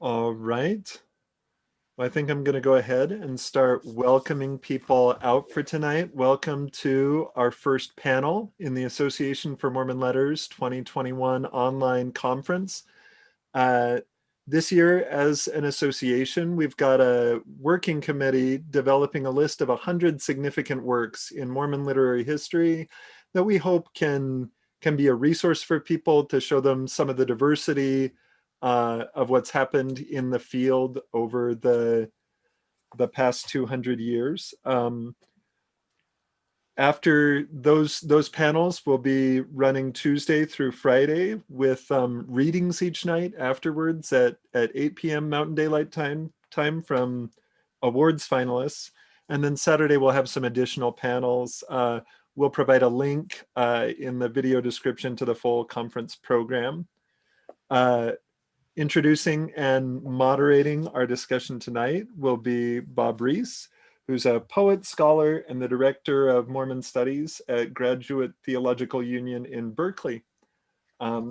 All right. Well, I think I'm going to go ahead and start welcoming people out for tonight. Welcome to our first panel in the Association for Mormon Letters 2021 online conference. This year, as an association, we've got a working committee developing a list of 100 significant works in Mormon literary history that we hope can be a resource for people to show them some of the diversity of what's happened in the field over the past 200 years. After those panels, we'll be running Tuesday through Friday with readings each night afterwards at 8 p.m. Mountain Daylight time from awards finalists. And then Saturday, we'll have some additional panels. We'll provide a link in the video description to the full conference program. Introducing and moderating our discussion tonight will be Bob Reese, who's a poet, scholar, and the director of Mormon Studies at Graduate Theological Union in Berkeley.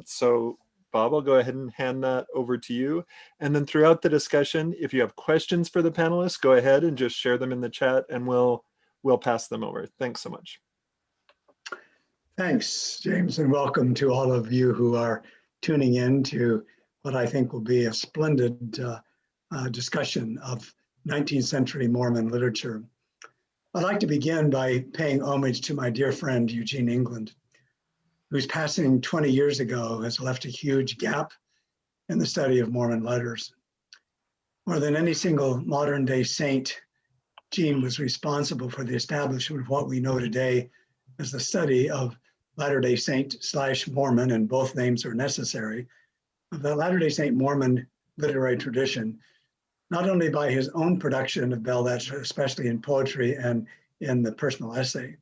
So Bob, I'll go ahead and hand that over to you. And then throughout the discussion, if you have questions for the panelists, go ahead and just share them in the chat and we'll pass them over. Thanks so much. Thanks, James, and welcome to all of you who are tuning in to what I think will be a splendid discussion of 19th century Mormon literature. I'd like to begin by paying homage to my dear friend, Eugene England, whose passing 20 years ago has left a huge gap in the study of Mormon letters. More than any single modern day saint, Gene was responsible for the establishment of what we know today as the study of Latter-day Saint / Mormon, and both names are necessary, of the Latter-day Saint Mormon literary tradition, not only by his own production of belles lettres, especially in poetry and in the personal essay,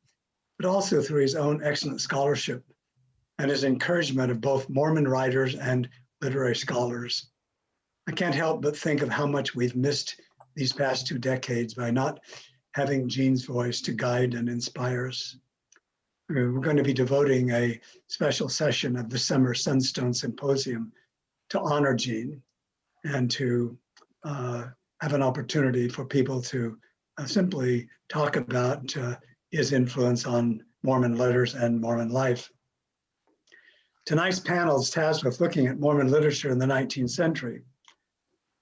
but also through his own excellent scholarship and his encouragement of both Mormon writers and literary scholars. I can't help but think of how much we've missed these past 2 decades by not having Gene's voice to guide and inspire us. We're going to be devoting a special session of the Summer Sunstone Symposium to honor Gene and to have an opportunity for people to simply talk about his influence on Mormon letters and Mormon life. Tonight's panel is tasked with looking at Mormon literature in the 19th century.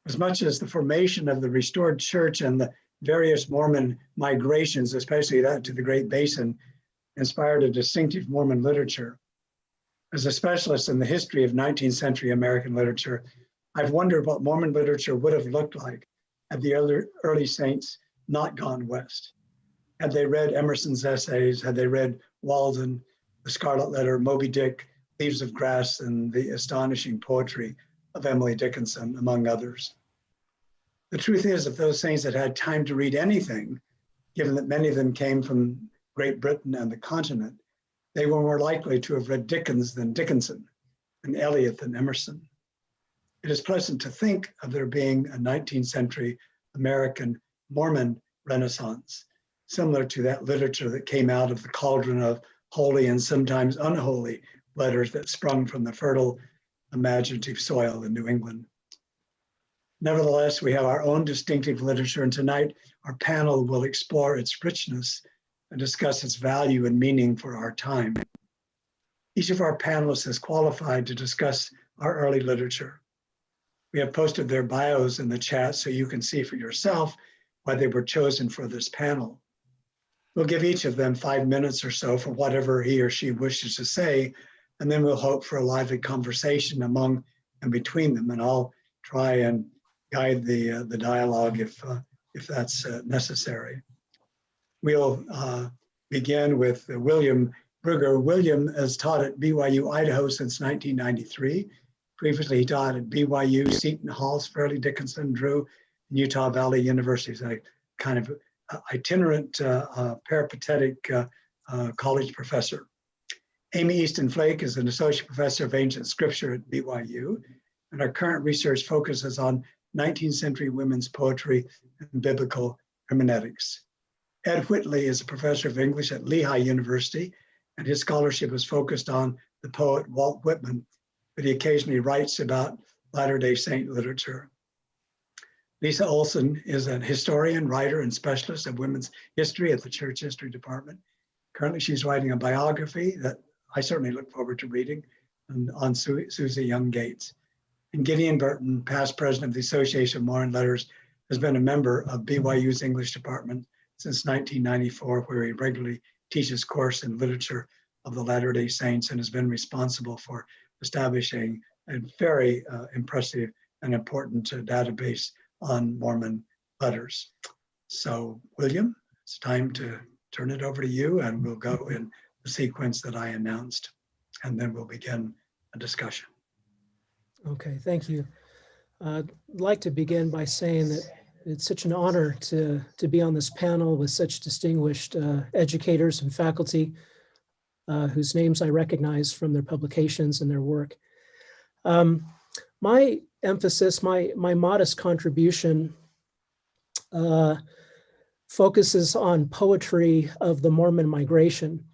As much as the formation of the restored church and the various Mormon migrations, especially that to the Great Basin, inspired a distinctive Mormon literature. As a specialist in the history of 19th century American literature, I've wondered what Mormon literature would have looked like had the early saints not gone west. Had they read Emerson's essays, had they read Walden, The Scarlet Letter, Moby Dick, Leaves of Grass, and the astonishing poetry of Emily Dickinson, among others. The truth is, if those saints had had time to read anything, given that many of them came from Great Britain and the continent, they were more likely to have read Dickens than Dickinson, and Eliot than Emerson. It is pleasant to think of there being a 19th century American Mormon Renaissance, similar to that literature that came out of the cauldron of holy and sometimes unholy letters that sprung from the fertile, imaginative soil in New England. Nevertheless, we have our own distinctive literature, and tonight our panel will explore its richness and discuss its value and meaning for our time. Each of our panelists is qualified to discuss our early literature. We have posted their bios in the chat so you can see for yourself why they were chosen for this panel. We'll give each of them 5 minutes or so for whatever he or she wishes to say, and then we'll hope for a lively conversation among and between them, and I'll try and guide the dialogue if that's necessary. We'll begin with William Brugger. William has taught at BYU, Idaho since 1993. Previously, he taught at BYU, Seton Hall, Fairleigh Dickinson, Drew, and Utah Valley University. He's a kind of itinerant, peripatetic college professor. Amy Easton Flake is an associate professor of ancient scripture at BYU, and our current research focuses on 19th century women's poetry and biblical hermeneutics. Ed Whitley is a professor of English at Lehigh University, and his scholarship is focused on the poet Walt Whitman, but he occasionally writes about Latter-day Saint literature. Lisa Olson is an historian, writer, and specialist of women's history at the Church History Department. Currently, she's writing a biography that I certainly look forward to reading on Susie Young Gates. And Gideon Burton, past president of the Association of Mormon Letters, has been a member of BYU's English department since 1994, where he regularly teaches course in literature of the Latter-day Saints and has been responsible for establishing a very impressive and important database on Mormon letters. So, William, it's time to turn it over to you, and we'll go in the sequence that I announced, and then we'll begin a discussion. Okay, thank you. I'd like to begin by saying that it's such an honor to be on this panel with such distinguished educators and faculty whose names I recognize from their publications and their work. My emphasis, my modest contribution focuses on poetry of the Mormon migration.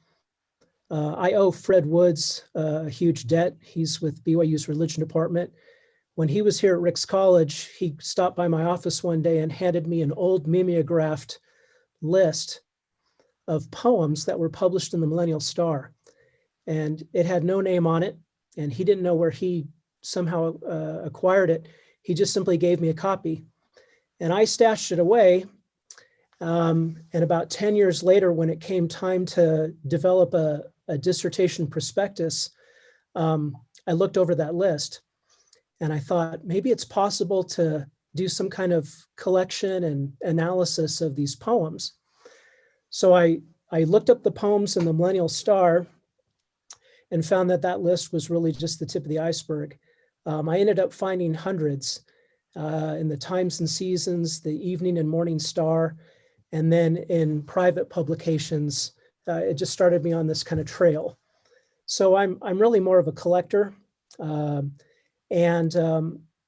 I owe Fred Woods a huge debt. He's with BYU's religion department. When he was here at Ricks College, he stopped by my office one day and handed me an old mimeographed list of poems that were published in the Millennial Star. And it had no name on it, and he didn't know where he somehow acquired it. He just simply gave me a copy. And I stashed it away. And about 10 years later, when it came time to develop a dissertation prospectus, I looked over that list and I thought maybe it's possible to do some kind of collection and analysis of these poems. So I looked up the poems in the Millennial Star and found that that list was really just the tip of the iceberg. I ended up finding hundreds in the Times and Seasons, the Evening and Morning Star, and then in private publications. It just started me on this kind of trail. So I'm really more of a collector.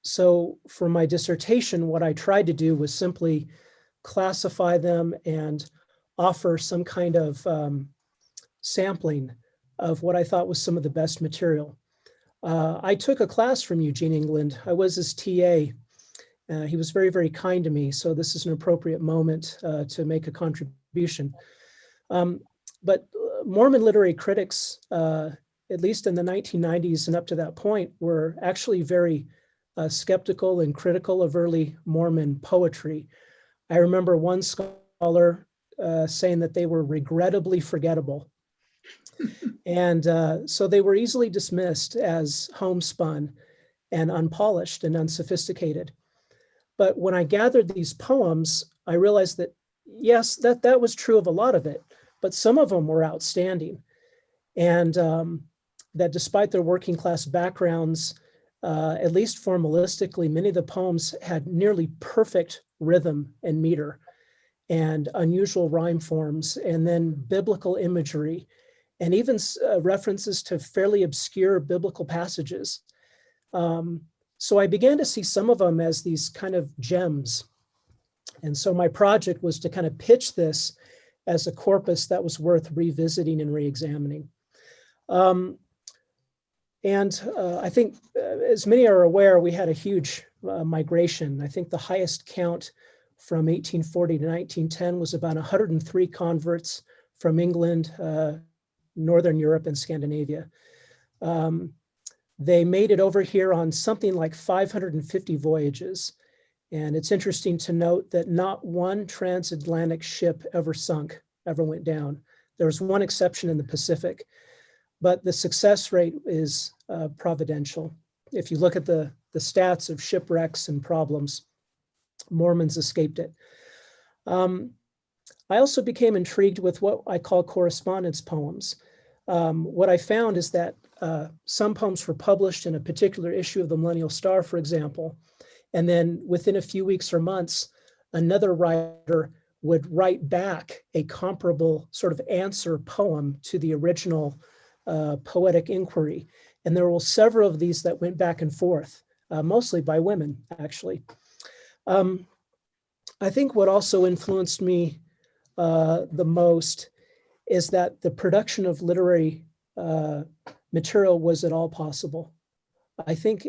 So for my dissertation, what I tried to do was simply classify them and offer some kind of sampling of what I thought was some of the best material. I took a class from Eugene England. I was his TA. He was very, very kind to me. So this is an appropriate moment to make a contribution. But Mormon literary critics, at least in the 1990s and up to that point, were actually very skeptical and critical of early Mormon poetry. I remember one scholar saying that they were regrettably forgettable. And so they were easily dismissed as homespun and unpolished and unsophisticated. But when I gathered these poems, I realized that, yes, that was true of a lot of it, but some of them were outstanding. And that despite their working class backgrounds, at least formalistically, many of the poems had nearly perfect rhythm and meter and unusual rhyme forms, and then biblical imagery, and even references to fairly obscure biblical passages. So I began to see some of them as these kind of gems. And so my project was to kind of pitch this as a corpus that was worth revisiting and re-examining. I think, as many are aware, we had a huge migration. I think the highest count from 1840 to 1910 was about 103 converts from England, Northern Europe, and Scandinavia. They made it over here on something like 550 voyages. And it's interesting to note that not one transatlantic ship ever sunk, ever went down. There was one exception in the Pacific, but the success rate is providential. If you look at the stats of shipwrecks and problems, Mormons escaped it. I also became intrigued with what I call correspondence poems. What I found is that some poems were published in a particular issue of the Millennial Star, for example, and then within a few weeks or months, another writer would write back a comparable sort of answer poem to the original poetic inquiry. And there were several of these that went back and forth, mostly by women, actually. I think what also influenced me the most is that the production of literary material was at all possible. I think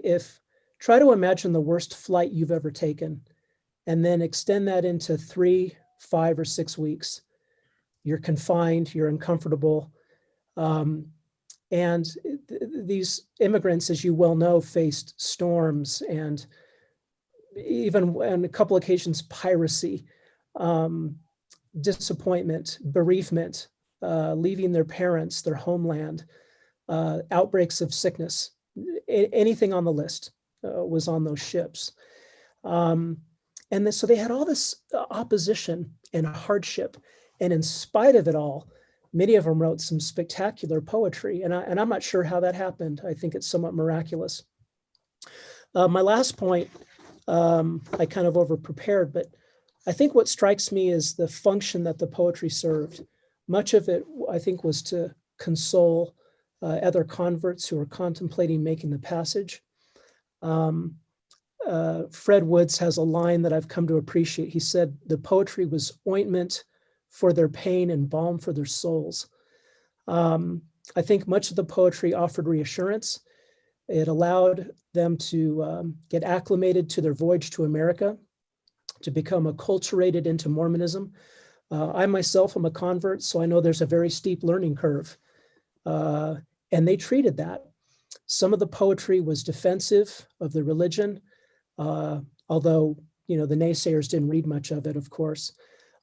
try to imagine the worst flight you've ever taken and then extend that into 3, 5, or 6 weeks. You're confined, you're uncomfortable. And these immigrants, as you well know, faced storms and even on a couple occasions, piracy, disappointment, bereavement, leaving their parents, their homeland, outbreaks of sickness. Anything on the list was on those ships. So they had all this opposition and hardship. And in spite of it all, many of them wrote some spectacular poetry. And I'm not sure how that happened. I think it's somewhat miraculous. My last point, I kind of over-prepared, but I think what strikes me is the function that the poetry served. Much of it, I think, was to console other converts who were contemplating making the passage. Fred Woods has a line that I've come to appreciate. He said, the poetry was ointment for their pain and balm for their souls. I think much of the poetry offered reassurance. It allowed them to get acclimated to their voyage to America, to become acculturated into Mormonism. I myself am a convert, so I know there's a very steep learning curve. And they treated that. Some of the poetry was defensive of the religion, although, the naysayers didn't read much of it, of course.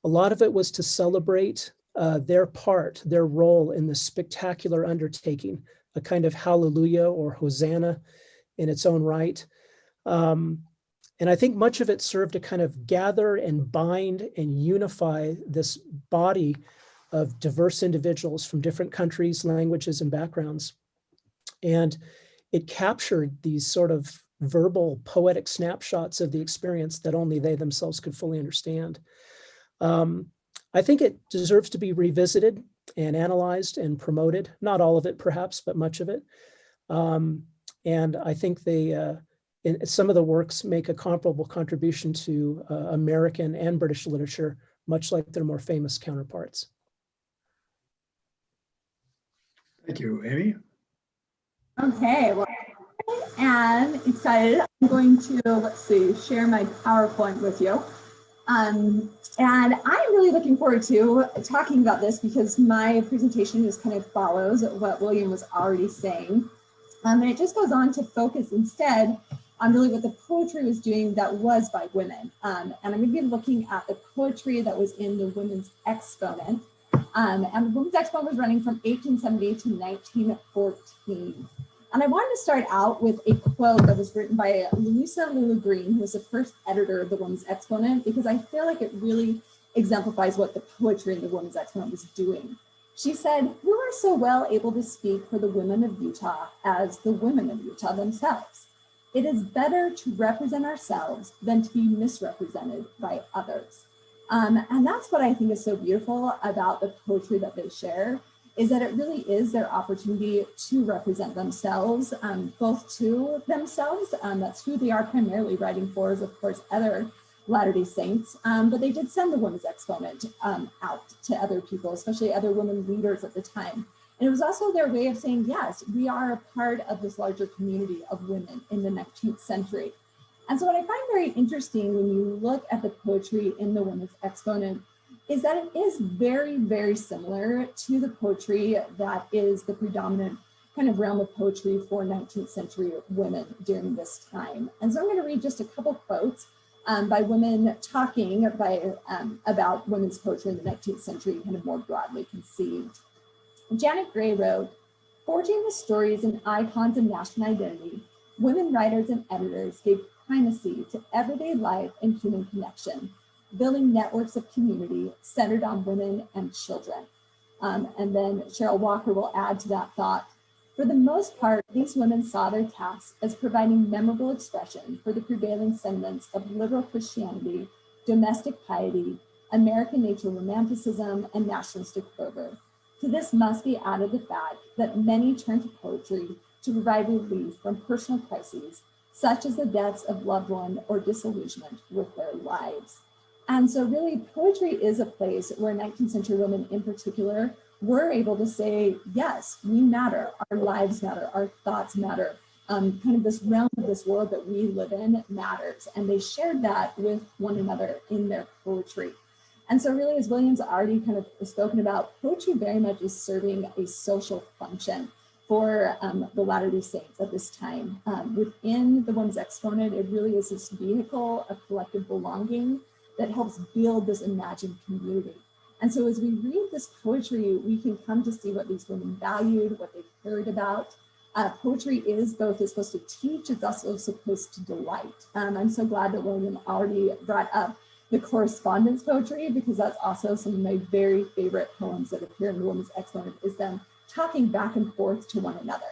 A lot of it was to celebrate their part, their role in the spectacular undertaking, a kind of hallelujah or hosanna in its own right. And I think much of it served to kind of gather and bind and unify this body of diverse individuals from different countries, languages, and backgrounds. And it captured these sort of verbal, poetic snapshots of the experience that only they themselves could fully understand. I think it deserves to be revisited and analyzed and promoted. Not all of it, perhaps, but much of it. And I think some of the works make a comparable contribution to American and British literature, much like their more famous counterparts. Thank you, Amy. Okay, well, I am excited. I'm going to, share my PowerPoint with you. And I'm really looking forward to talking about this because my presentation just kind of follows what William was already saying. And it just goes on to focus instead on really what the poetry was doing that was by women. And I'm going to be looking at the poetry that was in the Women's Exponent. And the Women's Exponent was running from 1870 to 1914. And I wanted to start out with a quote that was written by Louisa Lulu Green, who was the first editor of the Women's Exponent, because I feel like it really exemplifies what the poetry in the Women's Exponent was doing. She said, "Who are so well able to speak for the women of Utah as the women of Utah themselves? It is better to represent ourselves than to be misrepresented by others." And that's what I think is so beautiful about the poetry that they share, is that it really is their opportunity to represent themselves, both to themselves, that's who they are primarily writing for, is of course other Latter-day Saints, but they did send the Women's Exponent out to other people, especially other women leaders at the time. And it was also their way of saying, yes, we are a part of this larger community of women in the 19th century. And so what I find very interesting when you look at the poetry in the Women's Exponent is that it is very, very similar to the poetry that is the predominant kind of realm of poetry for 19th century women during this time. And so I'm going to read just a couple quotes by women talking about women's poetry in the 19th century, kind of more broadly conceived. Janet Gray wrote, "Forging the stories and icons of national identity, women writers and editors gave primacy to everyday life and human connection, building networks of community centered on women and children." And then Cheryl Walker will add to that thought, "For the most part, these women saw their tasks as providing memorable expression for the prevailing sentiments of liberal Christianity, domestic piety, American nature romanticism, and nationalistic fervor. To this must be added the fact that many turn to poetry to provide relief from personal crises, such as the deaths of loved one or disillusionment with their lives." And so really poetry is a place where 19th century women in particular were able to say, yes, we matter, our lives matter, our thoughts matter, kind of this realm of this world that we live in matters. And they shared that with one another in their poetry. And so really, as William's already kind of spoken about, poetry very much is serving a social function for the Latter-day Saints at this time. Within the Women's Exponent, it really is this vehicle of collective belonging that helps build this imagined community. And so as we read this poetry, we can come to see what these women valued, what they cared about. Poetry is both is supposed to teach, it's also supposed to delight. I'm so glad that William already brought up the correspondence poetry, because that's also some of my very favorite poems that appear in the Women's Exponent, is them talking back and forth to one another.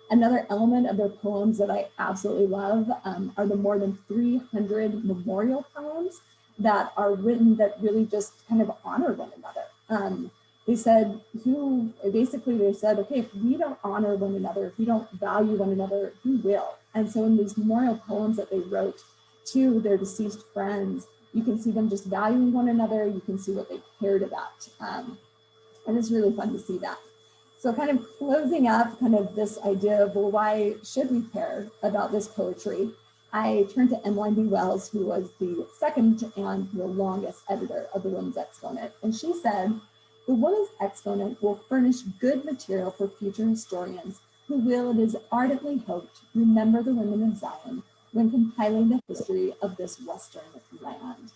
Another element of their poems that I absolutely love are the more than 300 memorial poems that are written that really just kind of honor one another. They said, okay, if we don't honor one another, if we don't value one another, who will? And so in these memorial poems that they wrote to their deceased friends, you can see them just valuing one another, you can see what they cared about. And it's really fun to see that. So kind of closing up kind of this idea of, well, why should we care about this poetry? I turned to Emmeline B. Wells, who was the second and the longest editor of the Women's Exponent. And she said, the Women's Exponent will furnish good material for future historians who will, it is ardently hoped, remember the women of Zion when compiling the history of this Western land.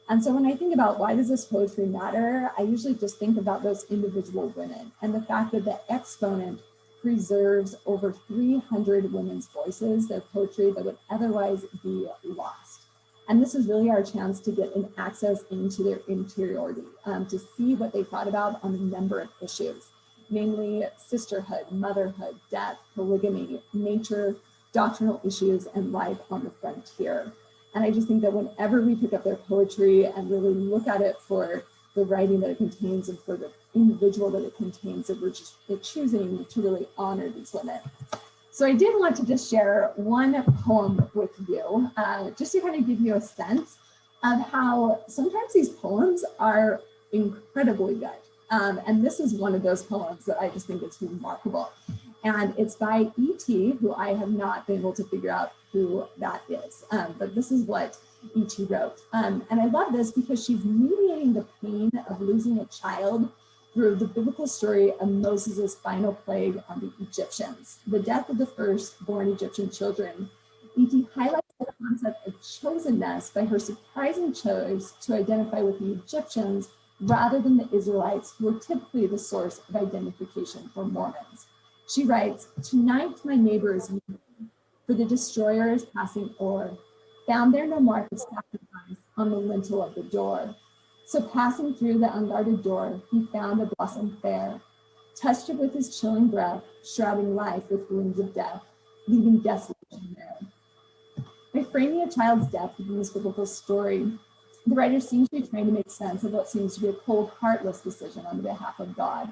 And so when I think about why does this poetry matter, I usually just think about those individual women and the fact that the Exponent preserves over 300 women's voices, their poetry that would otherwise be lost. And this is really our chance to get an access into their interiority, to see what they thought about on a number of issues, namely sisterhood, motherhood, death, polygamy, nature, doctrinal issues, and life on the frontier. And I just think that whenever we pick up their poetry and really look at it for the writing that it contains and for the individual that it contains, that we're just choosing to really honor these women. So I did want to just share one poem with you, just to kind of give you a sense of how sometimes these poems are incredibly good. And this is one of those poems that I just think is remarkable. And it's by E.T., who I have not been able to figure out who that is. But this is what E.T. wrote. And I love this because she's mediating the pain of losing a child through the biblical story of Moses' final plague on the Egyptians, the death of the firstborn Egyptian children. E.T. highlights the concept of chosenness by her surprising choice to identify with the Egyptians rather than the Israelites, who are typically the source of identification for Mormons. She writes, tonight my neighbors, for the destroyer is passing o'er, found there no mark of sacrifice on the lintel of the door. So passing through the unguarded door, he found a blossom fair, touched it with his chilling breath, shrouding life with wounds of death, leaving desolation there. By framing a child's death within this biblical story, the writer seems to be trying to make sense of what seems to be a cold, heartless decision on behalf of God.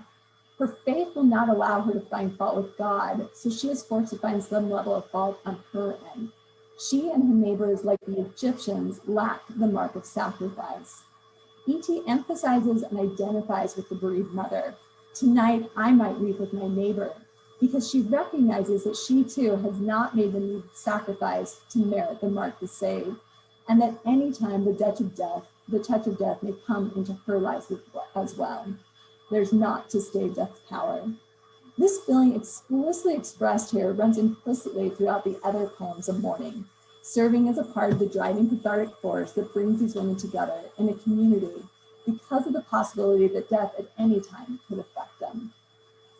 Her faith will not allow her to find fault with God, so she is forced to find some level of fault on her end. She and her neighbors, like the Egyptians, lack the mark of sacrifice. E.T. emphasizes and identifies with the bereaved mother. Tonight, I might weep with my neighbor, because she recognizes that she too has not made the needed sacrifice to merit the mark to save, and that any time the touch of death may come into her life as well. There's not to stay death's power. This feeling explicitly expressed here runs implicitly throughout the other poems of mourning, serving as a part of the driving cathartic force that brings these women together in a community because of the possibility that death at any time could affect them.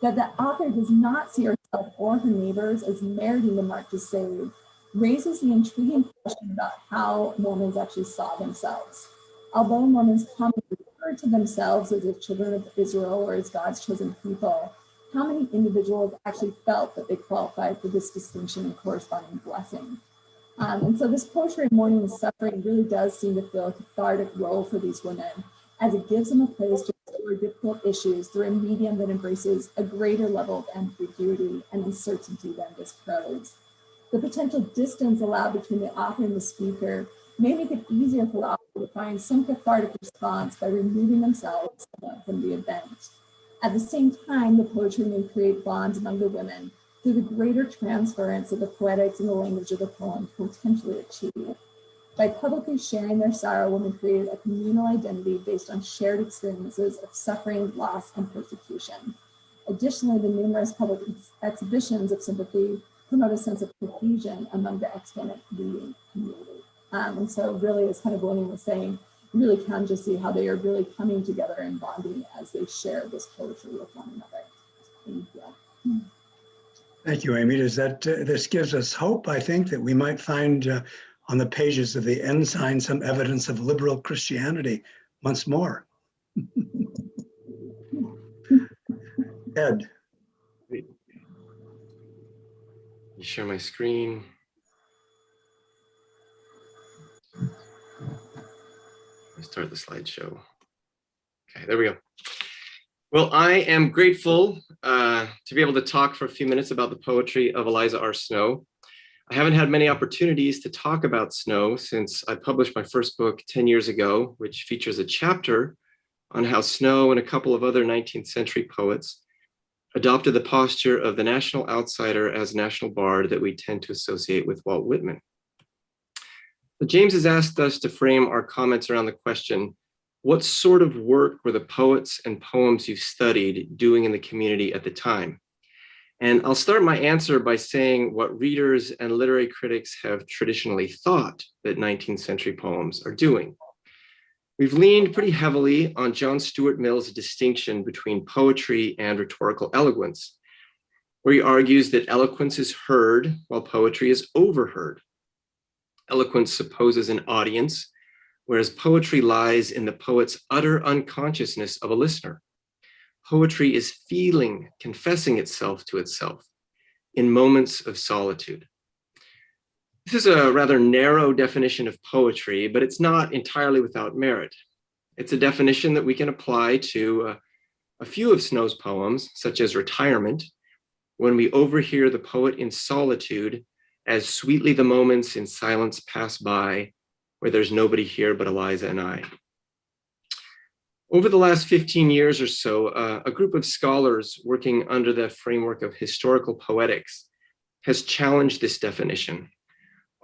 That the author does not see herself or her neighbors as meriting the mark to save raises the intriguing question about how Mormons actually saw themselves. Although Mormons commonly refer to themselves as the children of Israel or as God's chosen people, how many individuals actually felt that they qualified for this distinction and corresponding blessing? And so this poetry of mourning and suffering really does seem to fill a cathartic role for these women, as it gives them a place to explore difficult issues through a medium that embraces a greater level of ambiguity and uncertainty than this prose. The potential distance allowed between the author and the speaker may make it easier for the author to find some cathartic response by removing themselves from the event. At the same time, the poetry may create bonds among the women through the greater transference of the poetics and the language of the poem potentially achieve. By publicly sharing their sorrow, women created a communal identity based on shared experiences of suffering, loss, and persecution. Additionally, the numerous public exhibitions of sympathy promote a sense of cohesion among the exponent reading community. And so really, as kind of William was saying, you really can just see how they are really coming together and bonding as they share this poetry with one another. Thank you. Thank you, Amy. Does that this gives us hope, I think, that we might find on the pages of the Ensign some evidence of liberal Christianity once more. Ed. You share my screen. Let's start the slideshow. Okay, there we go. Well, I am grateful to be able to talk for a few minutes about the poetry of Eliza R. Snow. I haven't had many opportunities to talk about Snow since I published my first book 10 years ago, which features a chapter on how Snow and a couple of other 19th century poets adopted the posture of the national outsider as national bard that we tend to associate with Walt Whitman. But James has asked us to frame our comments around the question, what sort of work were the poets and poems you've studied doing in the community at the time? And I'll start my answer by saying what readers and literary critics have traditionally thought that 19th century poems are doing. We've leaned pretty heavily on John Stuart Mill's distinction between poetry and rhetorical eloquence, where he argues that eloquence is heard while poetry is overheard. Eloquence supposes an audience, whereas poetry lies in the poet's utter unconsciousness of a listener. Poetry is feeling, confessing itself to itself in moments of solitude. This is a rather narrow definition of poetry, but it's not entirely without merit. It's a definition that we can apply to a few of Snow's poems, such as Retirement, when we overhear the poet in solitude as sweetly the moments in silence pass by, where there's nobody here but Eliza and I. Over the last 15 years or so, a group of scholars working under the framework of historical poetics has challenged this definition,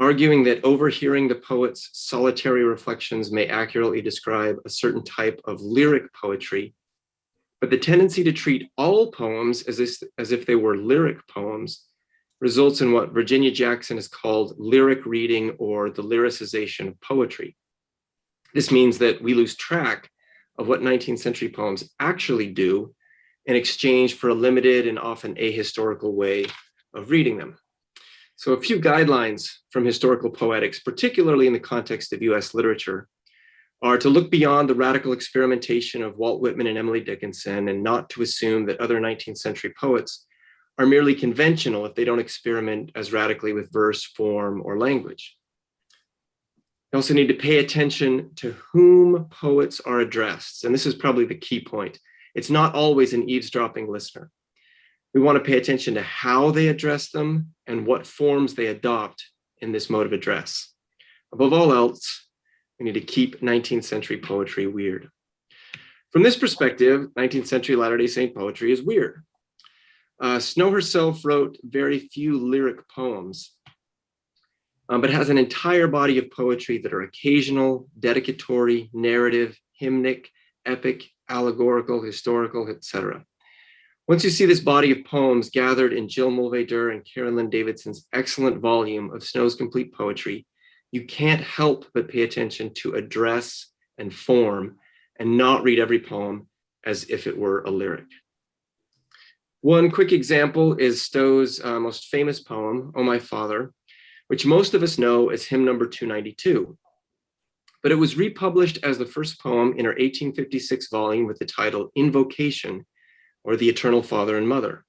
arguing that overhearing the poet's solitary reflections may accurately describe a certain type of lyric poetry, but the tendency to treat all poems as if they were lyric poems results in what Virginia Jackson has called lyric reading or the lyricization of poetry. This means that we lose track of what 19th century poems actually do in exchange for a limited and often ahistorical way of reading them. So a few guidelines from historical poetics, particularly in the context of US literature, are to look beyond the radical experimentation of Walt Whitman and Emily Dickinson and not to assume that other 19th century poets are merely conventional if they don't experiment as radically with verse, form, or language. You also need to pay attention to whom poets are addressed. And this is probably the key point. It's not always an eavesdropping listener. We want to pay attention to how they address them and what forms they adopt in this mode of address. Above all else, we need to keep 19th century poetry weird. From this perspective, 19th century Latter-day Saint poetry is weird. Snow herself wrote very few lyric poems, but has an entire body of poetry that are occasional, dedicatory, narrative, hymnic, epic, allegorical, historical, etc. Once you see this body of poems gathered in Jill Mulvey-Durr and Karen Lynn Davidson's excellent volume of Snow's Complete Poetry, you can't help but pay attention to address and form and not read every poem as if it were a lyric. One quick example is Stowe's most famous poem, Oh My Father, which most of us know as hymn number 292. But it was republished as the first poem in her 1856 volume with the title Invocation, or The Eternal Father and Mother.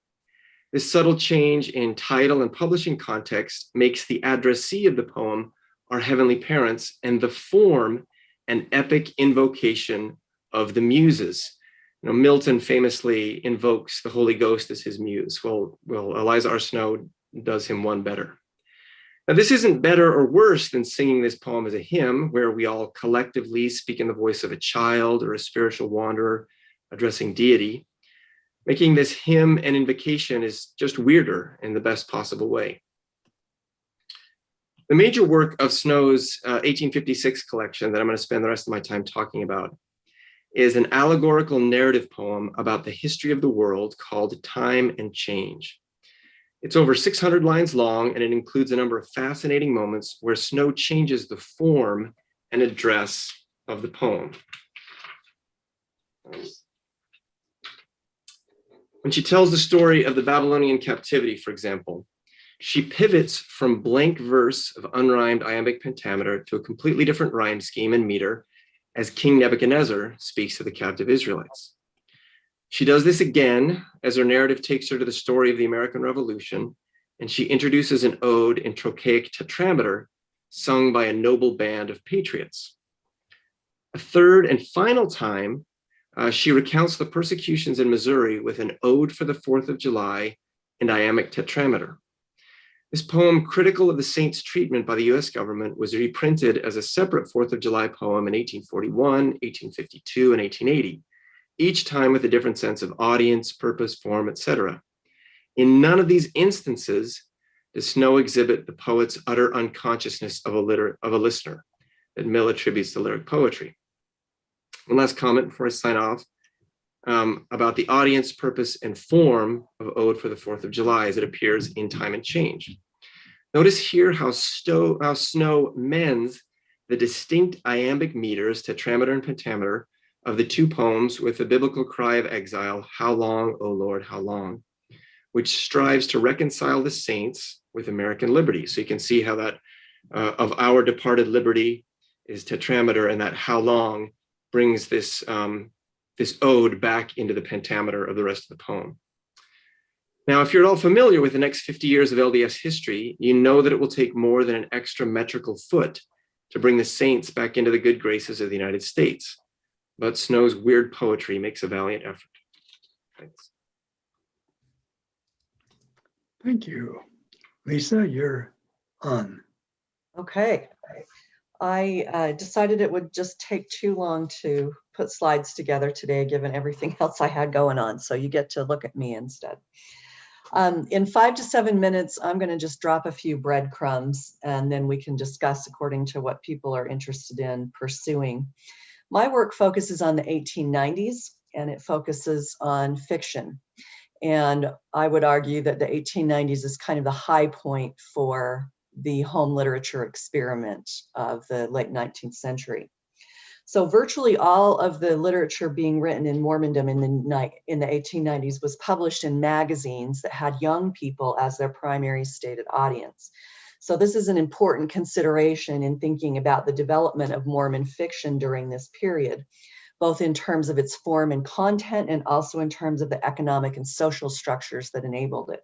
This subtle change in title and publishing context makes the addressee of the poem our heavenly parents and the form an epic invocation of the muses. You know, Milton famously invokes the Holy Ghost as his muse. Well, Eliza R. Snow does him one better. Now, this isn't better or worse than singing this poem as a hymn, where we all collectively speak in the voice of a child or a spiritual wanderer addressing deity. making this hymn and invocation is just weirder in the best possible way. The major work of Snow's 1856 collection that I'm going to spend the rest of my time talking about is an allegorical narrative poem about the history of the world called Time and Change. It's over 600 lines long, and it includes a number of fascinating moments where Snow changes the form and address of the poem. When she tells the story of the Babylonian captivity, for example, she pivots from blank verse of unrhymed iambic pentameter to a completely different rhyme scheme and meter as King Nebuchadnezzar speaks to the captive Israelites. She does this again as her narrative takes her to the story of the American Revolution, and she introduces an ode in trochaic tetrameter sung by a noble band of patriots. A third and final time, she recounts the persecutions in Missouri with an ode for the 4th of July in iambic tetrameter. This poem, critical of the saints' treatment by the US government, was reprinted as a separate 4th of July poem in 1841, 1852, and 1880, each time with a different sense of audience, purpose, form, etc. In none of these instances does Snow exhibit the poet's utter unconsciousness of a listener that Mill attributes to lyric poetry. One last comment before I sign off about the audience, purpose, and form of Ode for the 4th of July as it appears in Time and Change. Notice here how Snow mends the distinct iambic meters, tetrameter and pentameter, of the two poems with the biblical cry of exile, "How long, O Lord, how long?" which strives to reconcile the saints with American liberty. So you can see how that of our departed liberty is tetrameter, and that "how long" brings this ode back into the pentameter of the rest of the poem. Now, if you're at all familiar with the next 50 years of LDS history, you know that it will take more than an extra metrical foot to bring the saints back into the good graces of the United States. But Snow's weird poetry makes a valiant effort. Thanks. Thank you. Lisa, you're on. Okay. I decided it would just take too long to put slides together today, given everything else I had going on. So you get to look at me instead. In 5 to 7 minutes, I'm going to just drop a few breadcrumbs, and then we can discuss according to what people are interested in pursuing. My work focuses on the 1890s, and it focuses on fiction. And I would argue that the 1890s is kind of the high point for the home literature experiment of the late 19th century. So virtually all of the literature being written in Mormondom in the 1890s was published in magazines that had young people as their primary stated audience. So this is an important consideration in thinking about the development of Mormon fiction during this period, both in terms of its form and content, and also in terms of the economic and social structures that enabled it.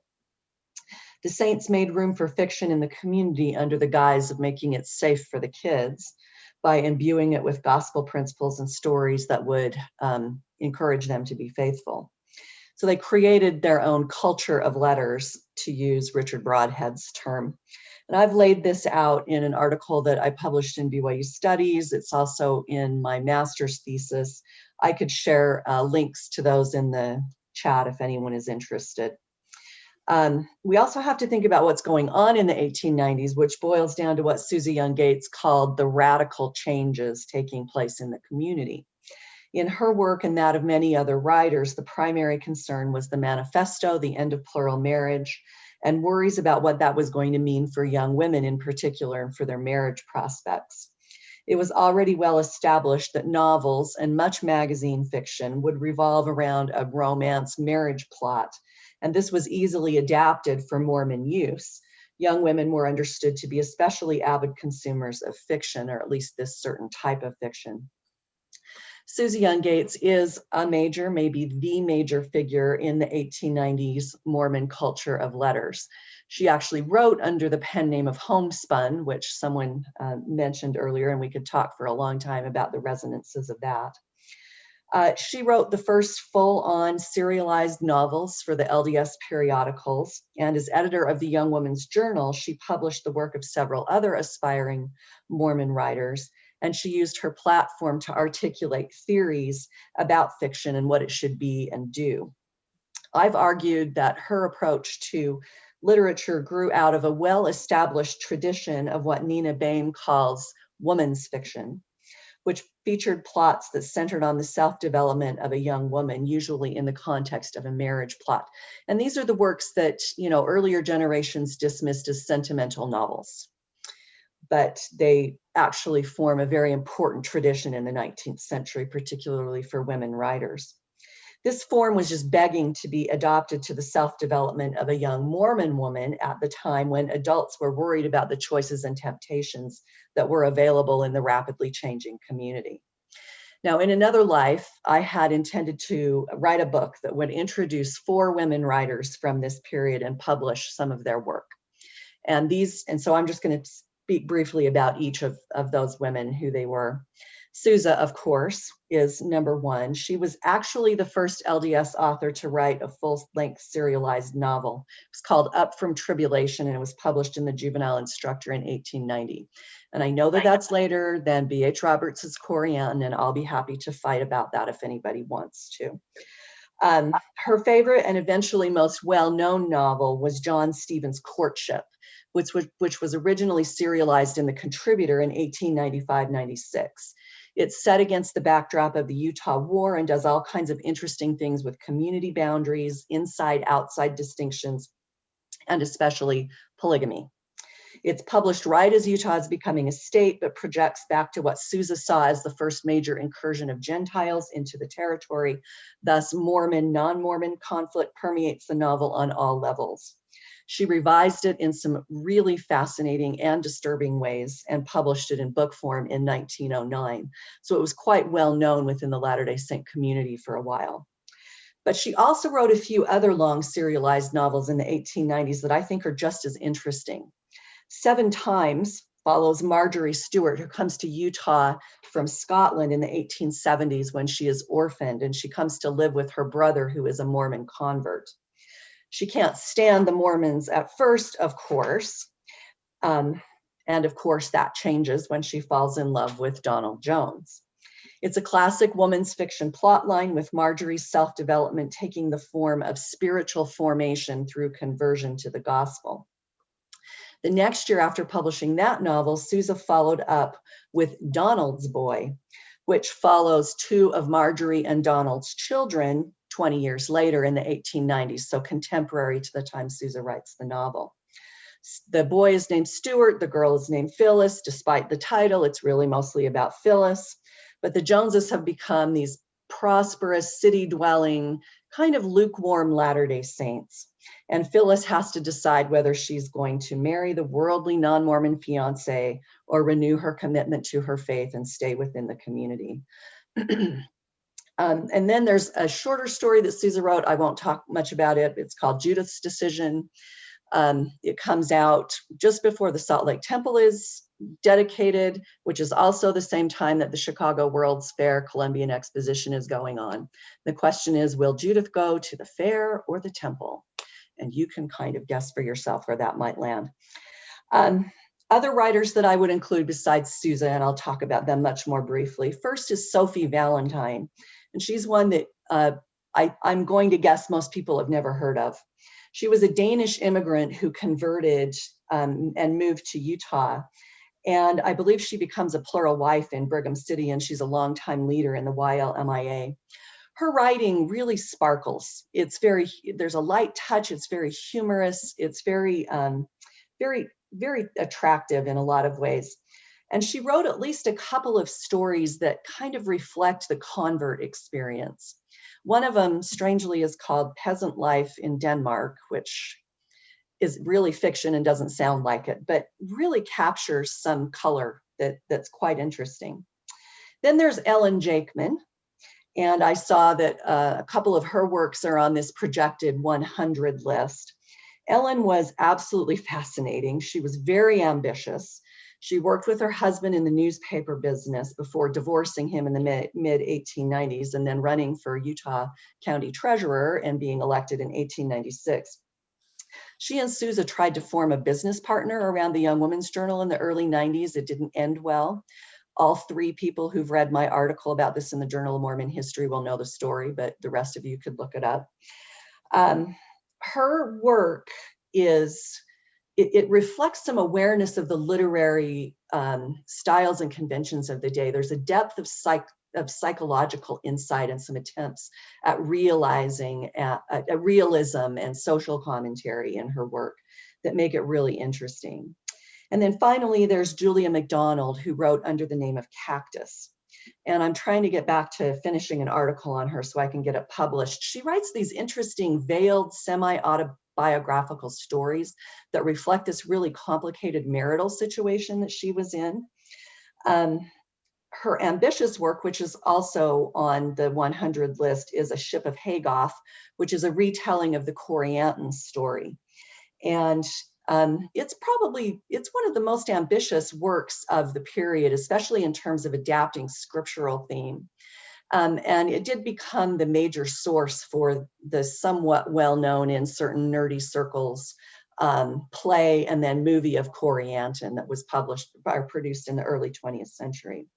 The saints made room for fiction in the community under the guise of making it safe for the kids by imbuing it with gospel principles and stories that would encourage them to be faithful. So they created their own culture of letters, to use Richard Broadhead's term. And I've laid this out in an article that I published in BYU Studies. It's also in my master's thesis. I could share links to those in the chat if anyone is interested. We also have to think about what's going on in the 1890s, which boils down to what Susie Young Gates called the radical changes taking place in the community. In her work and that of many other writers, the primary concern was the manifesto, the end of plural marriage, and worries about what that was going to mean for young women in particular and for their marriage prospects. It was already well established that novels and much magazine fiction would revolve around a romance marriage plot, and this was easily adapted for Mormon use. Young women were understood to be especially avid consumers of fiction, or at least this certain type of fiction. Susie Young Gates is a major, maybe the major figure in the 1890s Mormon culture of letters. She actually wrote under the pen name of Homespun, which someone mentioned earlier, and we could talk for a long time about the resonances of that. She wrote the first full-on serialized novels for the LDS periodicals, and as editor of the Young Woman's Journal, she published the work of several other aspiring Mormon writers, and she used her platform to articulate theories about fiction and what it should be and do. I've argued that her approach to literature grew out of a well-established tradition of what Nina Baim calls woman's fiction, which featured plots that centered on the self-development of a young woman, usually in the context of a marriage plot. And these are the works that, you know, earlier generations dismissed as sentimental novels, but they actually form a very important tradition in the 19th century, particularly for women writers. This form was just begging to be adopted to the self-development of a young Mormon woman at the time when adults were worried about the choices and temptations that were available in the rapidly changing community. Now, in another life, I had intended to write a book that would introduce 4 women writers from this period and publish some of their work. And so I'm just going to speak briefly about each of those women, who they were. Susie, of course, is number 1. She was actually the first LDS author to write a full-length serialized novel. It was called Up From Tribulation, and it was published in the Juvenile Instructor in 1890. And I know that that's later than B.H. Roberts' Corian, and I'll be happy to fight about that if anybody wants to. Her favorite and eventually most well-known novel was John Stevens' Courtship, which was originally serialized in The Contributor in 1895-96. It's set against the backdrop of the Utah War and does all kinds of interesting things with community boundaries, inside-outside distinctions, and especially polygamy. It's published right as Utah is becoming a state, but projects back to what Susie saw as the first major incursion of Gentiles into the territory. Thus, Mormon, non-Mormon conflict permeates the novel on all levels. She revised it in some really fascinating and disturbing ways and published it in book form in 1909. So it was quite well known within the Latter-day Saint community for a while. But she also wrote a few other long serialized novels in the 1890s that I think are just as interesting. 7 Times follows Marjorie Stewart, who comes to Utah from Scotland in the 1870s when she is orphaned, and she comes to live with her brother, who is a Mormon convert. She can't stand the Mormons at first, of course, and of course that changes when she falls in love with Donald Jones. It's a classic woman's fiction plotline, with Marjorie's self-development taking the form of spiritual formation through conversion to the gospel. The next year after publishing that novel, Susie followed up with Donald's Boy, which follows 2 of Marjorie and Donald's children 20 years later in the 1890s, so contemporary to the time Susie writes the novel. The boy is named Stuart, the girl is named Phyllis. Despite the title, it's really mostly about Phyllis. But the Joneses have become these prosperous, city-dwelling, kind of lukewarm Latter-day Saints. And Phyllis has to decide whether she's going to marry the worldly non-Mormon fiance or renew her commitment to her faith and stay within the community. And then there's a shorter story that Susie wrote. I won't talk much about it. It's called Judith's Decision. It comes out just before the Salt Lake Temple is dedicated, which is also the same time that the Chicago World's Fair Columbian Exposition is going on. The question is, will Judith go to the fair or the temple? And you can kind of guess for yourself where that might land. Other writers that I would include besides Susie, and I'll talk about them much more briefly. First is Sophie Valentine, and she's one that I'm going to guess most people have never heard of. She was a Danish immigrant who converted and moved to Utah. And I believe she becomes a plural wife in Brigham City, and she's a longtime leader in the YLMIA. Her writing really sparkles. There's a light touch. It's very humorous. It's very attractive in a lot of ways. And she wrote at least a couple of stories that kind of reflect the convert experience. One of them, strangely, is called Peasant Life in Denmark, which is really fiction and doesn't sound like it, but really captures some color that's quite interesting. Then there's Ellen Jackman, and I saw that a couple of her works are on this projected 100 list. Ellen was absolutely fascinating. She was very ambitious. She worked with her husband in the newspaper business before divorcing him in the mid-1890s and then running for Utah County Treasurer and being elected in 1896. She and Susie tried to form a business partner around the Young Women's Journal in the early 90s. It didn't end well. All 3 people who've read my article about this in the Journal of Mormon History will know the story, but the rest of you could look it up. Her work it reflects some awareness of the literary styles and conventions of the day. There's a depth of psychological insight and some attempts at realizing a realism and social commentary in her work that make it really interesting. And then finally, there's Julia Mcdonald, who wrote under the name of Cactus. And I'm trying to get back to finishing an article on her so I can get it published. She writes these interesting veiled semi-autobiographical stories that reflect this really complicated marital situation that she was in. Her ambitious work, which is also on the 100 list, is A Ship of Haygoth, which is a retelling of the Corianton story. And it's one of the most ambitious works of the period, especially in terms of adapting scriptural theme. And it did become the major source for the somewhat well-known in certain nerdy circles play and then movie of Corianton that was produced in the early 20th century.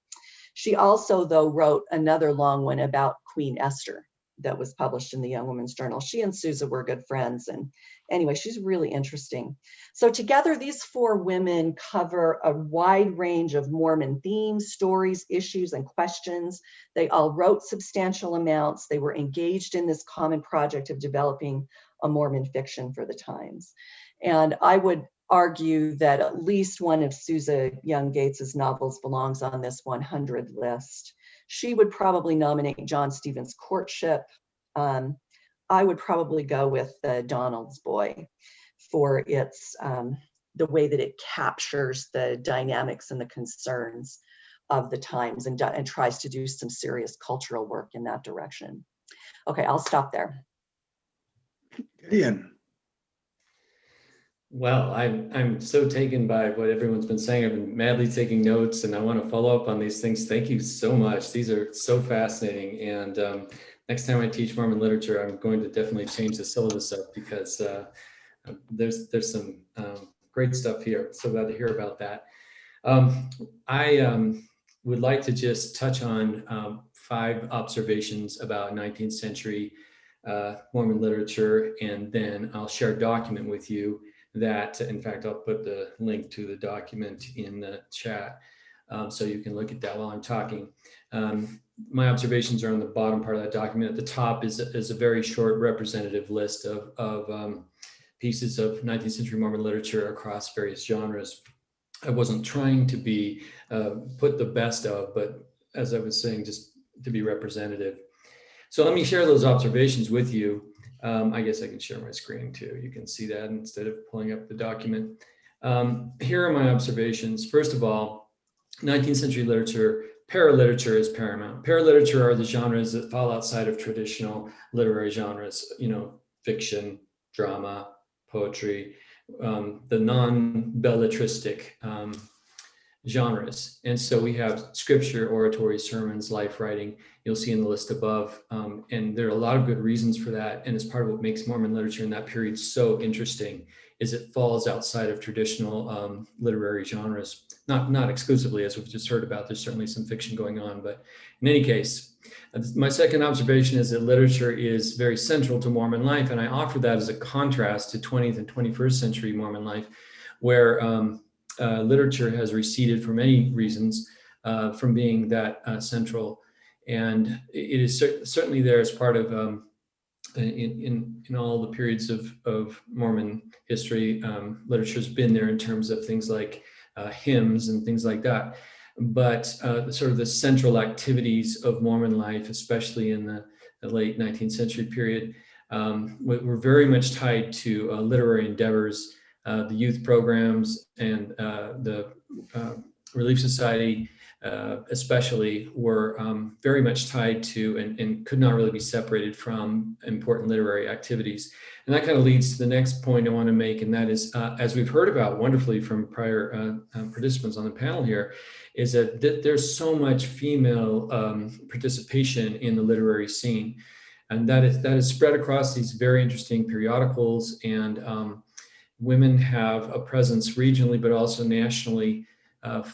She also, though, wrote another long one about Queen Esther that was published in the Young Women's Journal. She and Susie were good friends. And anyway, she's really interesting. So together, these four women cover a wide range of Mormon themes, stories, issues, and questions. They all wrote substantial amounts. They were engaged in this common project of developing a Mormon fiction for the times. And I would argue that at least one of Susie Young Gates's novels belongs on this 100 list. She would probably nominate John Stevens' Courtship. I would probably go with Donald's Boy for its the way that it captures the dynamics and the concerns of the times and tries to do some serious cultural work in that direction. Okay, I'll stop there. Gideon. Well, I'm so taken by what everyone's been saying. I've been madly taking notes, and I want to follow up on these things. Thank you so much. These are so fascinating. And next time I teach Mormon literature, I'm going to definitely change the syllabus up because there's some great stuff here. So glad to hear about that. I would like to just touch on 5 observations about 19th century Mormon literature, and then I'll share a document with you that, in fact, I'll put the link to the document in the chat so you can look at that while I'm talking. My observations are on the bottom part of that document. At the top is a very short representative list of pieces of 19th century Mormon literature across various genres. I wasn't trying to be put the best of, but as I was saying, just to be representative. So let me share those observations with you. I guess I can share my screen too. You can see that instead of pulling up the document. Here are my observations. First of all, 19th century literature, paraliterature is paramount. Paraliterature are the genres that fall outside of traditional literary genres, fiction, drama, poetry, the non-belletristic genres. And so we have scripture, oratory, sermons, life writing, you'll see in the list above. And there are a lot of good reasons for that. And it's part of what makes Mormon literature in that period so interesting, is it falls outside of traditional literary genres. Not exclusively, as we've just heard about. There's certainly some fiction going on, but in any case, my second observation is that literature is very central to Mormon life. And I offer that as a contrast to 20th and 21st century Mormon life, where literature has receded for many reasons from being that central. And it is certainly there as part of, in all the periods of Mormon history, literature's been there in terms of things like hymns and things like that. But sort of the central activities of Mormon life, especially in the late 19th century period, were very much tied to literary endeavors. The youth programs and the Relief Society especially were very much tied to and could not really be separated from important literary activities. And that kind of leads to the next point I want to make, and that is, as we've heard about wonderfully from prior participants on the panel here, is that there's so much female participation in the literary scene. And that is spread across these very interesting periodicals, and women have a presence regionally, but also nationally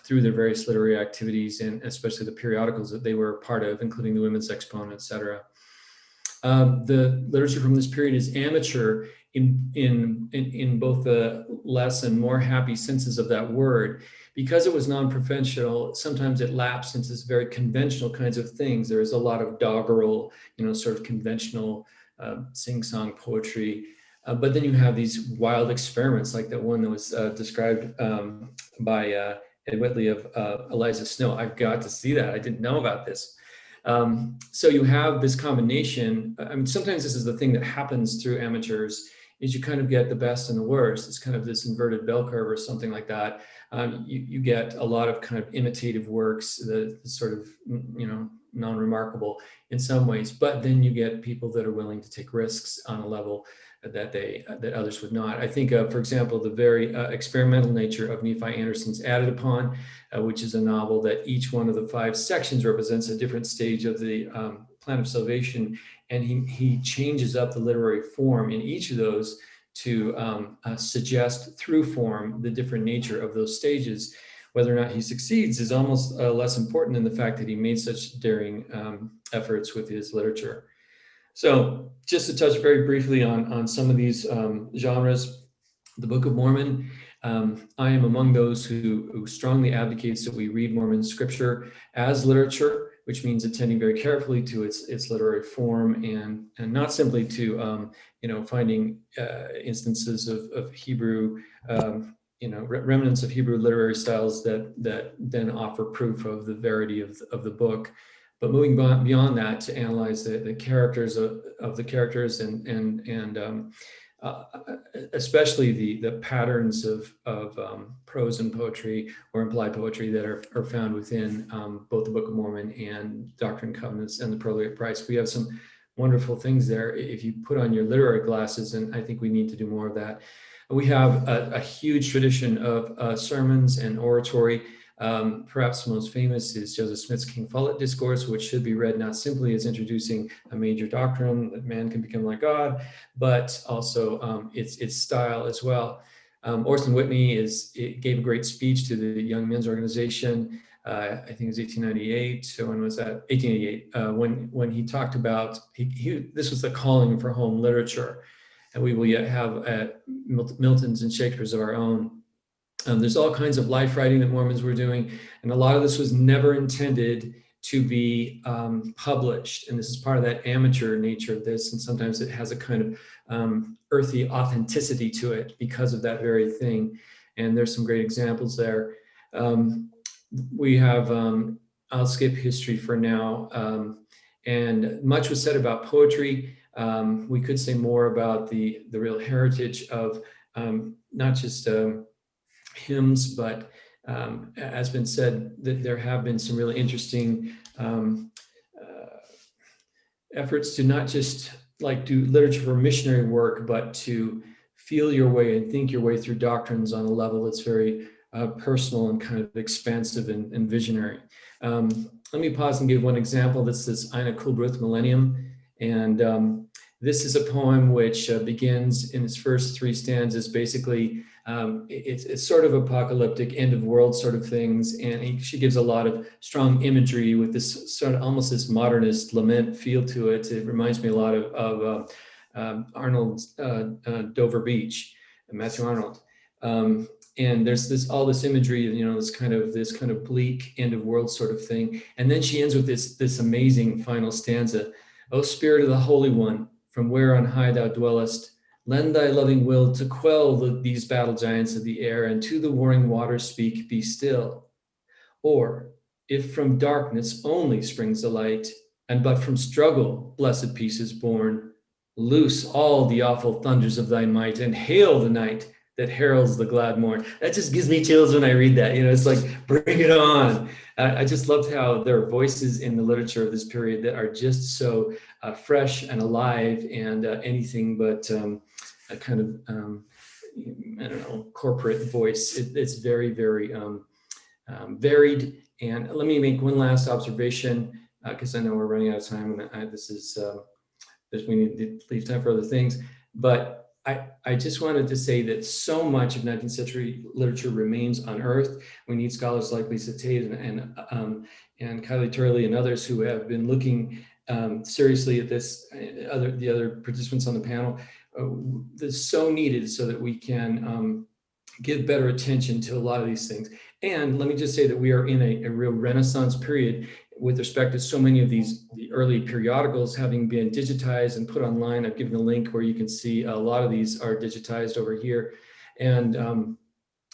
through their various literary activities, and especially the periodicals that they were a part of, including the Women's Exponent, et cetera. the literature from this period is amateur in both the less and more happy senses of that word. Because it was non-professional, sometimes it lapsed into this very conventional kinds of things. There is a lot of doggerel, sort of conventional sing-song poetry. But then you have these wild experiments, like the one that was described by Ed Whitley of Eliza Snow. I've got to see that. I didn't know about this. So you have this combination. I mean, sometimes this is the thing that happens through amateurs, is you kind of get the best and the worst. It's kind of this inverted bell curve or something like that. You get a lot of kind of imitative works that sort of, non-remarkable in some ways, but then you get people that are willing to take risks on a level that others would not. I think, for example, the very experimental nature of Nephi Anderson's Added Upon, which is a novel that each one of the 5 sections represents a different stage of the plan of salvation, and he changes up the literary form in each of those to suggest through form the different nature of those stages. Whether or not he succeeds is almost less important than the fact that he made such daring efforts with his literature. So just to touch very briefly on some of these genres, the Book of Mormon, I am among those who strongly advocates that we read Mormon scripture as literature, which means attending very carefully to its literary form and not simply to finding instances of Hebrew, remnants of Hebrew literary styles that then offer proof of the verity of the book. But moving beyond that to analyze the characters of the characters and especially the patterns of prose and poetry or implied poetry that are found within both the Book of Mormon and Doctrine and Covenants and the Prolate Price. We have some wonderful things there if you put on your literary glasses, and I think we need to do more of that. We have a huge tradition of sermons and oratory. Perhaps the most famous is Joseph Smith's King Follett Discourse, which should be read not simply as introducing a major doctrine that man can become like God, but also its style as well. Orson Whitney gave a great speech to the Young Men's Organization. I think it was 1898. So when was that? 1888. When he talked about this was the calling for home literature, and we will yet have Milton's and Shakespeare's of our own. There's all kinds of life writing that Mormons were doing, and a lot of this was never intended to be published. And this is part of that amateur nature of this, and sometimes it has a kind of earthy authenticity to it because of that very thing. And there's some great examples there. We have, I'll skip history for now, and much was said about poetry. We could say more about the real heritage of not just hymns, but as been said, that there have been some really interesting efforts to not just like do literature for missionary work, but to feel your way and think your way through doctrines on a level that's very personal and kind of expansive and visionary. Let me pause and give one example. This is Ina Coolbrith Millennium. And this is a poem which begins in its first 3 stanzas. Basically, it's sort of apocalyptic, end of world sort of things. And she gives a lot of strong imagery with this sort of almost this modernist lament feel to it. It reminds me a lot of Arnold's Dover Beach, Matthew Arnold. And there's all this imagery, this kind of bleak end of world sort of thing. And then she ends with this amazing final stanza. O Spirit of the Holy One, from where on high thou dwellest, lend thy loving will to quell these battle giants of the air, and to the warring waters speak, be still. Or, if from darkness only springs the light, and but from struggle blessed peace is born, loose all the awful thunders of thy might, and hail the night that heralds the glad morn. That just gives me chills when I read that. It's like, bring it on. I just loved how there are voices in the literature of this period that are just so fresh and alive and anything but a kind of, corporate voice. It's very, very varied. And let me make one last observation, because I know we're running out of time, and we need to leave time for other things. But I just wanted to say that so much of 19th century literature remains unearthed. We need scholars like Lisa Tate and Kylie Turley and others who have been looking seriously at this, the other participants on the panel, that's so needed so that we can give better attention to a lot of these things. And let me just say that we are in a real renaissance period with respect to so many of the early periodicals having been digitized and put online. I've given a link where you can see a lot of these are digitized over here. And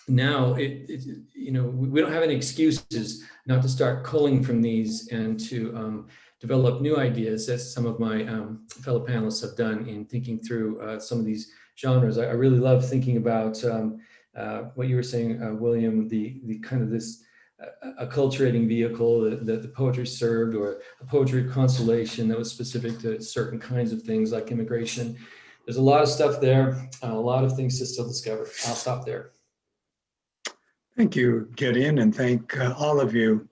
now we don't have any excuses not to start culling from these and to develop new ideas, as some of my fellow panelists have done in thinking through some of these genres. I really love thinking about what you were saying, William, the kind of this acculturating vehicle that the poetry served, or a poetry constellation that was specific to certain kinds of things like immigration. There's a lot of stuff there, a lot of things to still discover. I'll stop there. Thank you, Gideon, and thank all of you.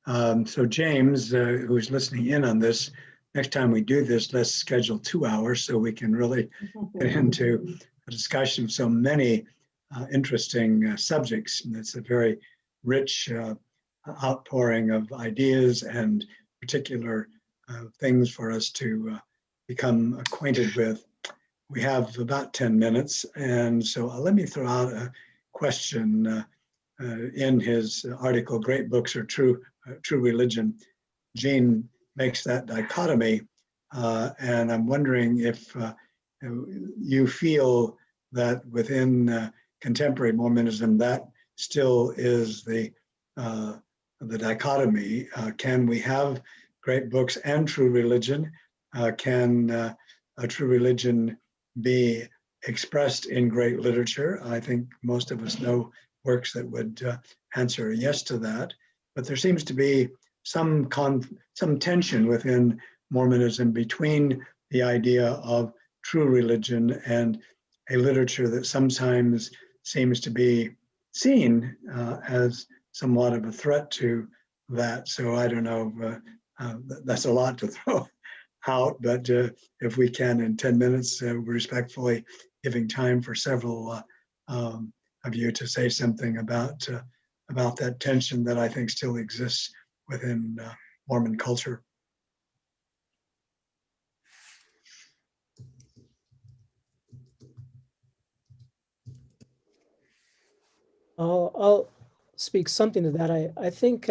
So James, who's listening in on this, next time we do this, let's schedule 2 hours so we can really get into a discussion of so many interesting subjects. And it's a very rich outpouring of ideas and particular things for us to become acquainted with. We have about 10 minutes, and so let me throw out a question. In his article, Great Books or True Religion, Gene makes that dichotomy, and I'm wondering if you feel that within contemporary Mormonism that still is the dichotomy. Can we have great books and true religion? Can a true religion be expressed in great literature? I think most of us know works that would answer yes to that, but there seems to be some tension within Mormonism between the idea of true religion and a literature that sometimes seems to be seen as somewhat of a threat to that. So I don't know, that's a lot to throw out, but if we can in 10 minutes, we're respectfully giving time for several of you to say something about that tension that I think still exists within Mormon culture. I'll speak something to that. I think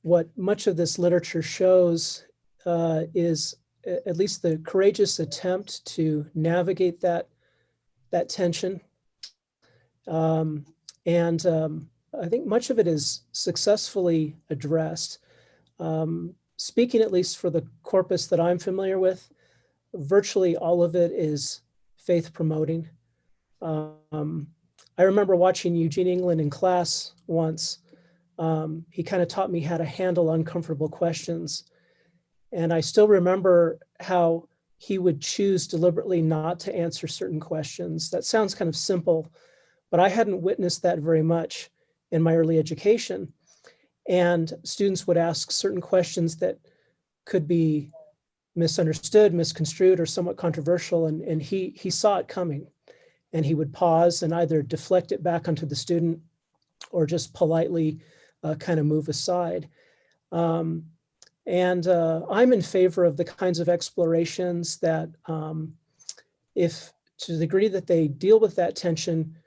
what much of this literature shows is at least the courageous attempt to navigate that tension. I think much of it is successfully addressed. Speaking at least for the corpus that I'm familiar with, virtually all of it is faith promoting. I remember watching Eugene England in class once. He kind of taught me how to handle uncomfortable questions. And I still remember how he would choose deliberately not to answer certain questions. That sounds kind of simple, but I hadn't witnessed that very much in my early education. And students would ask certain questions that could be misunderstood, misconstrued, or somewhat controversial. And he saw it coming. And he would pause and either deflect it back onto the student or just politely kind of move aside. I'm in favor of the kinds of explorations that, if to the degree that they deal with that tension,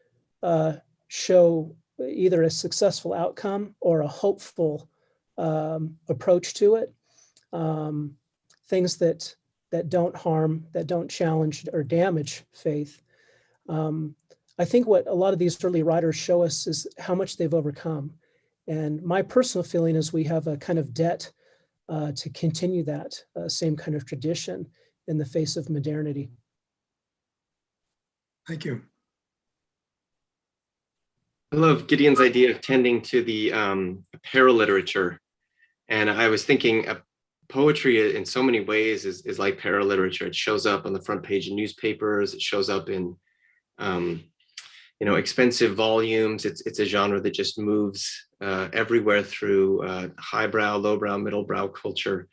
show either a successful outcome or a hopeful approach to it. Things that don't harm, that don't challenge or damage faith. I think what a lot of these early writers show us is how much they've overcome. And my personal feeling is we have a kind of debt to continue that same kind of tradition in the face of modernity. Thank you. I love Gideon's idea of tending to the paraliterature. And I was thinking poetry in so many ways is like paraliterature. It shows up on the front page of newspapers. It shows up in expensive volumes. It's a genre that just moves everywhere through highbrow, lowbrow, middlebrow culture.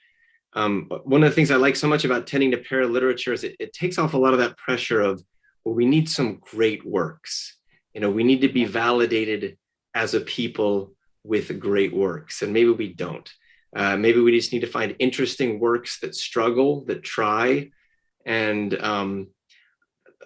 One of the things I like so much about tending to paraliterature is it takes off a lot of that pressure of, well, we need some great works. We need to be validated as a people with great works, and maybe we don't. Maybe we just need to find interesting works that struggle, that try. And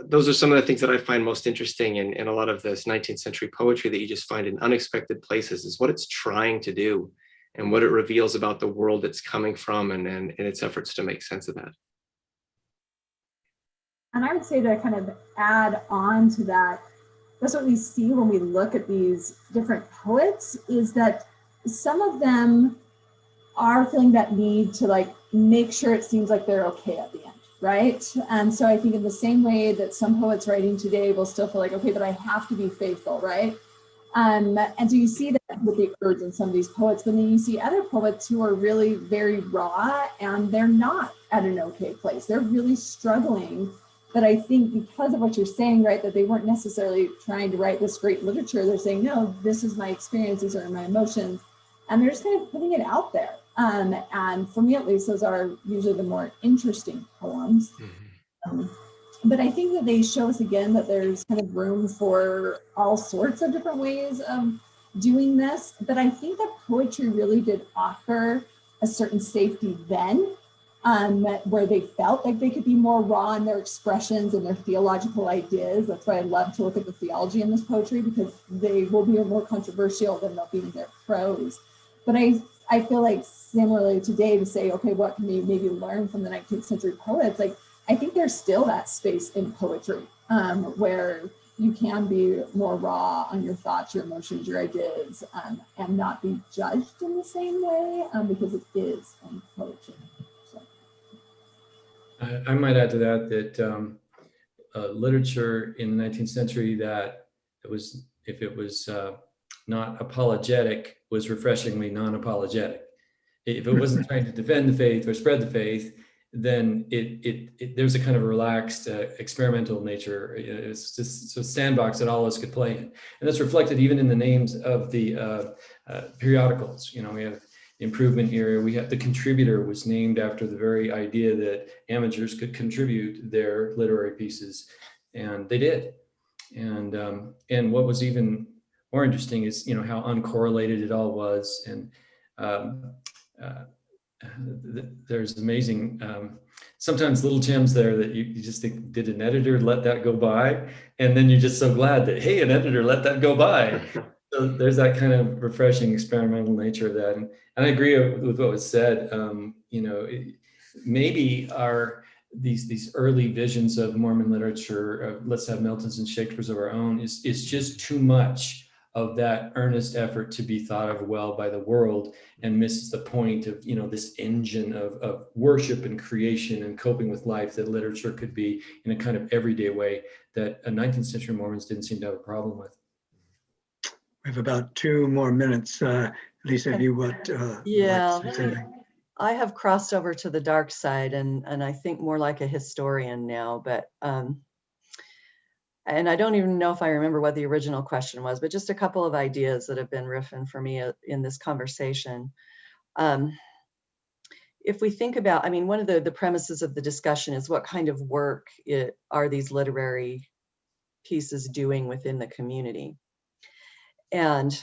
those are some of the things that I find most interesting in a lot of this 19th century poetry that you just find in unexpected places, is what it's trying to do and what it reveals about the world it's coming from, and its efforts to make sense of that. And I would say, to kind of add on to that, that's what we see when we look at these different poets, is that some of them are feeling that need to like make sure it seems like they're okay at the end, right? And so I think in the same way that some poets writing today will still feel like, okay, but I have to be faithful, right? And so you see that with the urge in some of these poets, but then you see other poets who are really very raw and they're not at an okay place. They're really struggling. But I think because of what you're saying, right, that they weren't necessarily trying to write this great literature. They're saying, no, this is my experience, these are my emotions. And they're just kind of putting it out there. And for me, at least, those are usually the more interesting poems. But I think that they show us again that there's kind of room for all sorts of different ways of doing this. But I think that poetry really did offer a certain safety then, where they felt like they could be more raw in their expressions and their theological ideas. That's why I love to look at the theology in this poetry, because they will be more controversial than they'll be in their prose. But I feel like similarly today, to say, okay, what can we maybe learn from the 19th century poets? Like, I think there's still that space in poetry where you can be more raw on your thoughts, your emotions, your ideas, and not be judged in the same way, because it is in poetry. So. I might add to that literature in the 19th century that it was, if it was not apologetic, was refreshingly non-apologetic. If it wasn't trying to defend the faith or spread the faith, then there's a kind of relaxed experimental nature. It's just a sandbox that all of us could play in. And that's reflected even in the names of the periodicals. You know, we have the Improvement Era, we have the Contributor was named after the very idea that amateurs could contribute their literary pieces, and they did. And what was even more interesting is, you know, how uncorrelated it all was. And there's amazing, sometimes little gems there that you just think, did an editor let that go by? And then you're just so glad that, hey, an editor let that go by. So there's that kind of refreshing experimental nature of that. And I agree with what was said. You know, maybe these early visions of Mormon literature, let's have Milton's and Shakespeare's of our own, is just too much of that earnest effort to be thought of well by the world, and misses the point of, you know, this engine of worship and creation and coping with life that literature could be in a kind of everyday way that 19th century Mormons didn't seem to have a problem with. We have about 2 more minutes. Lisa, if you would yeah, like to say something. I have crossed over to the dark side, and I think more like a historian now, but and I don't even know if I remember what the original question was, but just a couple of ideas that have been riffing for me in this conversation. If we think about, I mean, one of the premises of the discussion is what kind of work are these literary pieces doing within the community? And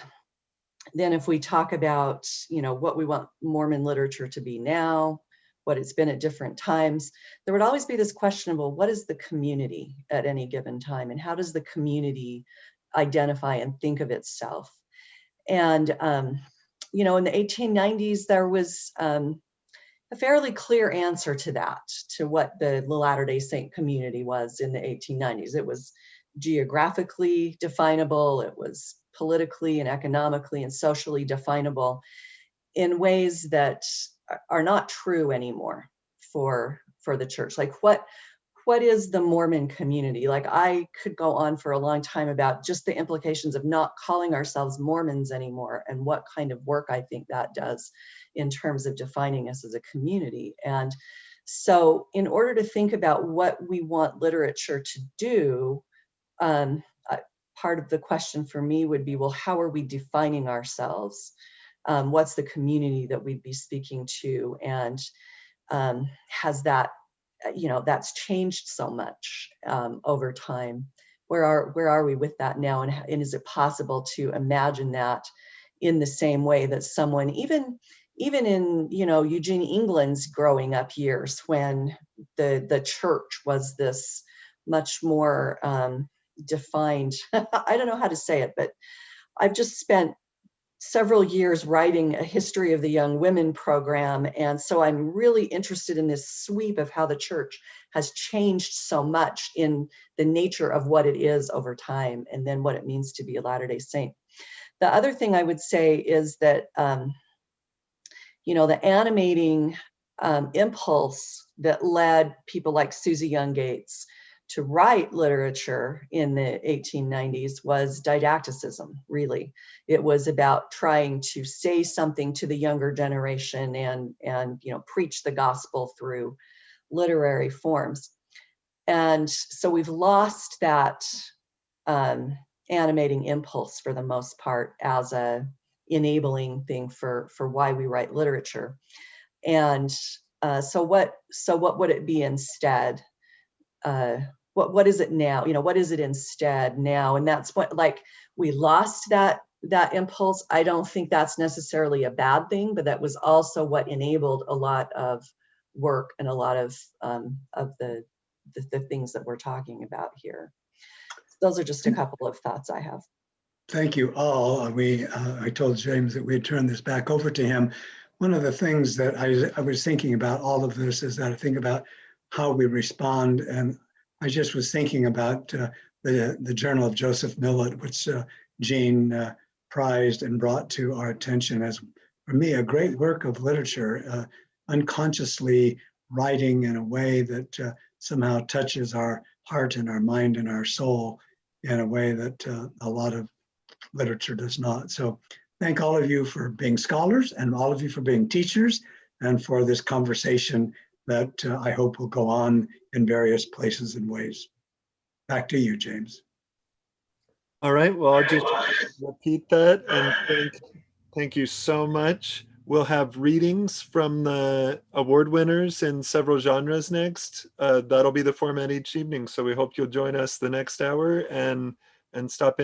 then if we talk about, you know, what we want Mormon literature to be now, what it's been at different times, there would always be this question of, well, what is the community at any given time? And how does the community identify and think of itself? And, you know, in the 1890s, there was a fairly clear answer to that, to what the Latter-day Saint community was in the 1890s. It was geographically definable, it was politically and economically and socially definable in ways that are not true anymore for the church. Like what is the Mormon community? Like, I could go on for a long time about just the implications of not calling ourselves Mormons anymore, and what kind of work I think that does in terms of defining us as a community. And so in order to think about what we want literature to do, part of the question for me would be, well, how are we defining ourselves? What's the community that we'd be speaking to? And has that, you know, that's changed so much over time. Where are we with that now? And is it possible to imagine that in the same way that someone, even even in, Eugene England's growing up years, when the church was this much more defined, I don't know how to say it, but I've just spent several years writing a history of the young women program. And so I'm really interested in this sweep of how the church has changed so much in the nature of what it is over time, and then what it means to be a Latter-day Saint. The other thing I would say is that, the animating impulse that led people like Susie Young Gates to write literature in the 1890s was didacticism, really. It was about trying to say something to the younger generation and preach the gospel through literary forms. And so we've lost that animating impulse for the most part as a enabling thing for why we write literature. And so what would it be instead? What is it now? What is it instead now? And that's what, we lost that impulse. I don't think that's necessarily a bad thing, but that was also what enabled a lot of work and a lot of the things that we're talking about here. Those are just a couple of thoughts I have. Thank you all. I told James that we'd turn this back over to him. One of the things that I was thinking about all of this is that I think about how we respond, and I just was thinking about the Journal of Joseph Millet, which Jean prized and brought to our attention as, for me, a great work of literature, unconsciously writing in a way that somehow touches our heart and our mind and our soul in a way that a lot of literature does not. So thank all of you for being scholars, and all of you for being teachers, and for this conversation that I hope will go on in various places and ways. Back to you, James. All right, well, I'll just repeat that, and thank you so much. We'll have readings from the award winners in several genres next. That'll be the format each evening, so we hope you'll join us the next hour and stop in.